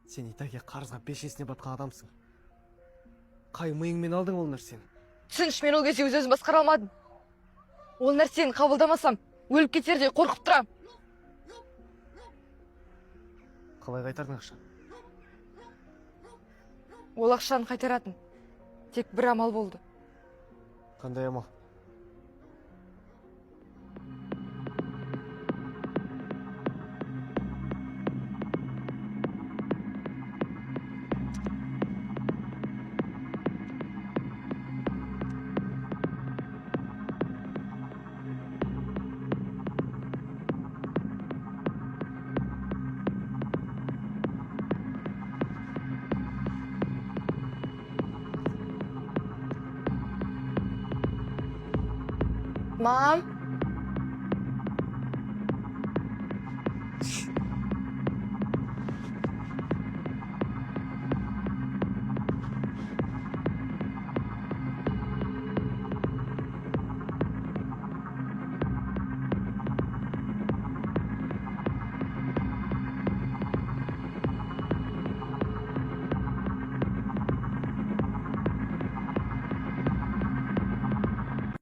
Сен Итайға қарызға бешесіне батқан адамсың. Қай миыңмен алдың ол нәрсені? Түсінші, мен ол кезде өз-өзім басқара алмадым. Ол нәрсені қабылдамасам, өліп кетердей қорқып тұрам. Қалай қайтардың ақша? Ол ақшаны қайтаратын. Тек бір амал болды. Қандай амал? Мам!